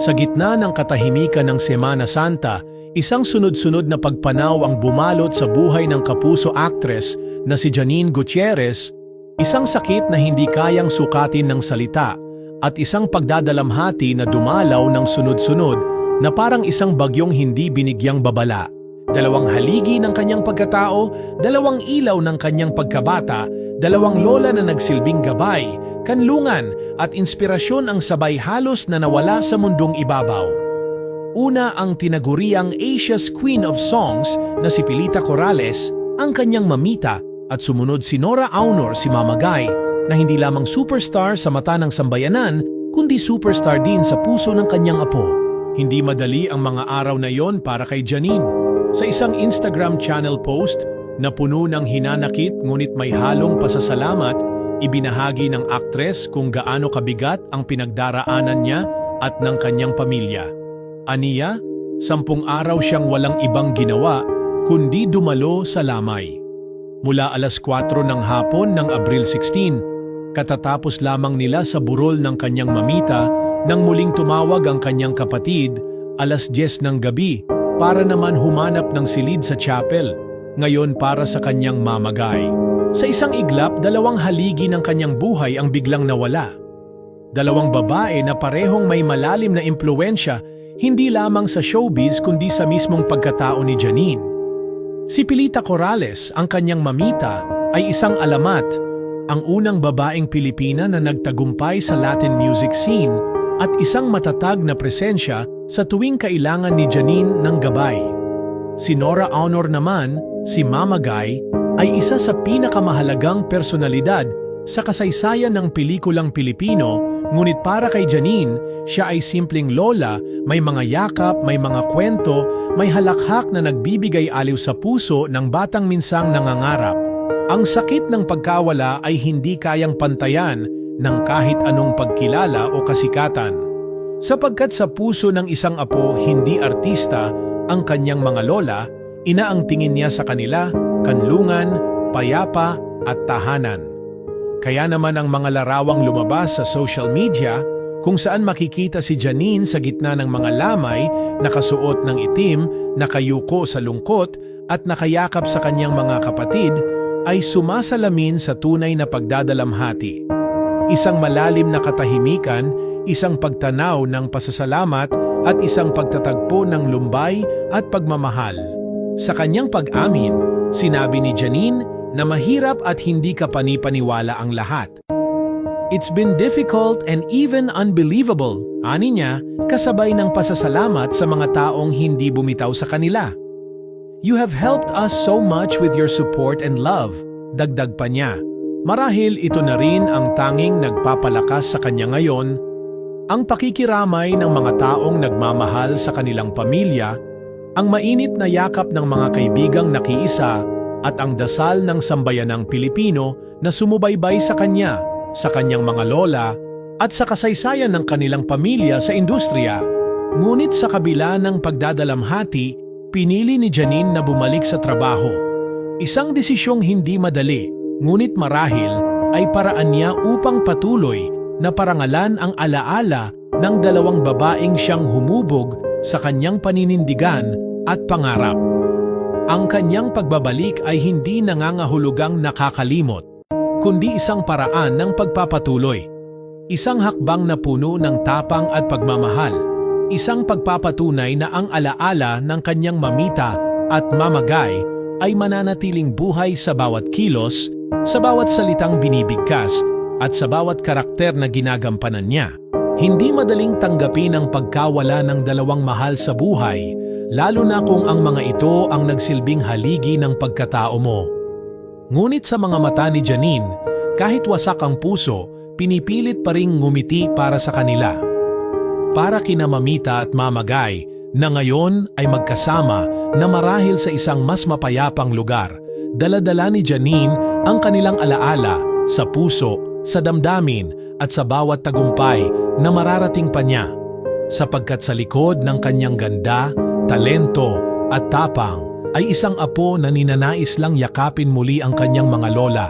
Sa gitna ng katahimikan ng Semana Santa, isang sunod-sunod na pagpanaw ang bumalot sa buhay ng kapuso actress na si Janine Gutierrez, isang sakit na hindi kayang sukatin ng salita at isang pagdadalamhati na dumalaw ng sunod-sunod na parang isang bagyong hindi binigyang babala. Dalawang haligi ng kanyang pagkatao, dalawang ilaw ng kanyang pagkabata, dalawang lola na nagsilbing gabay, kanlungan at inspirasyon ang sabay halos na nawala sa mundong ibabaw. Una ang tinaguriang Asia's Queen of Songs na si Pilita Corrales, ang kanyang mamita, at sumunod si Nora Aunor, si Mama Guy, na hindi lamang superstar sa mata ng sambayanan, kundi superstar din sa puso ng kanyang apo. Hindi madali ang mga araw na yon para kay Janine. Sa isang Instagram channel post na puno ng hinanakit ngunit may halong pasasalamat, ibinahagi ng aktres kung gaano kabigat ang pinagdaraanan niya at ng kanyang pamilya. Aniya, 10 araw siyang walang ibang ginawa kundi dumalo sa lamay. Mula alas 4 ng hapon ng Abril 16, katatapos lamang nila sa burol ng kanyang mamita nang muling tumawag ang kanyang kapatid alas 10 ng gabi para naman humanap ng silid sa chapel, ngayon para sa kanyang mamagay. Sa isang iglap, 2 haligi ng kanyang buhay ang biglang nawala. 2 babae na parehong may malalim na impluwensya hindi lamang sa showbiz kundi sa mismong pagkatao ni Janine. Si Pilita Corrales, ang kanyang mamita, ay isang alamat, ang unang babaeng Pilipina na nagtagumpay sa Latin music scene at isang matatag na presensya sa tuwing kailangan ni Janine ng gabay. Si Nora Aunor naman, si Mama Guy, ay isa sa pinakamahalagang personalidad sa kasaysayan ng pelikulang Pilipino, ngunit para kay Janine, siya ay simpleng lola, may mga yakap, may mga kwento, may halakhak na nagbibigay aliw sa puso ng batang minsang nangangarap. Ang sakit ng pagkawala ay hindi kayang pantayan ng kahit anong pagkilala o kasikatan. Sapagkat sa puso ng isang apo hindi artista ang kanyang mga lola, ina ang tingin niya sa kanila, kanlungan, payapa at tahanan. Kaya naman ang mga larawang lumabas sa social media kung saan makikita si Janine sa gitna ng mga lamay, nakasuot ng itim, nakayuko sa lungkot at nakayakap sa kanyang mga kapatid ay sumasalamin sa tunay na pagdadalamhati. Isang malalim na katahimikan, isang pagtanaw ng pasasalamat at isang pagtatagpo ng lumbay at pagmamahal. Sa kanyang pag-amin, sinabi ni Janine na mahirap at hindi kapani-paniwala ang lahat. It's been difficult and even unbelievable, ani niya, kasabay ng pasasalamat sa mga taong hindi bumitaw sa kanila. You have helped us so much with your support and love, dagdag pa niya. Marahil ito na rin ang tanging nagpapalakas sa kanya ngayon, ang pakikiramay ng mga taong nagmamahal sa kanilang pamilya, ang mainit na yakap ng mga kaibigang nakiisa at ang dasal ng sambayanang Pilipino na sumubaybay sa kanya, sa kanyang mga lola at sa kasaysayan ng kanilang pamilya sa industriya. Ngunit sa kabila ng pagdadalamhati, pinili ni Janine na bumalik sa trabaho. Isang desisyong hindi madali, ngunit marahil ay paraan niya upang patuloy na parangalan ang alaala ng 2 babaeng siyang humubog sa kanyang paninindigan at pangarap. Ang kanyang pagbabalik ay hindi nangangahulugang nakakalimot, kundi isang paraan ng pagpapatuloy. Isang hakbang na puno ng tapang at pagmamahal. Isang pagpapatunay na ang alaala ng kanyang mamita at mamagay ay mananatiling buhay sa bawat kilos, sa bawat salitang binibigkas, at sa bawat karakter na ginagampanan niya. Hindi madaling tanggapin ang pagkawala ng 2 mahal sa buhay, lalo na kung ang mga ito ang nagsilbing haligi ng pagkatao mo. Ngunit sa mga mata ni Janine, kahit wasak ang puso, pinipilit pa ring ngumiti para sa kanila. Para kina Mamita at Mama Guy, na ngayon ay magkasama na marahil sa isang mas mapayapang lugar, dala-dala ni Janine ang kanilang alaala sa puso, sa damdamin at sa bawat tagumpay na mararating pa niya. Sapagkat sa likod ng kanyang ganda, talento at tapang ay isang apo na ninanais lang yakapin muli ang kanyang mga lola,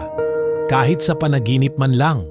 kahit sa panaginip man lang.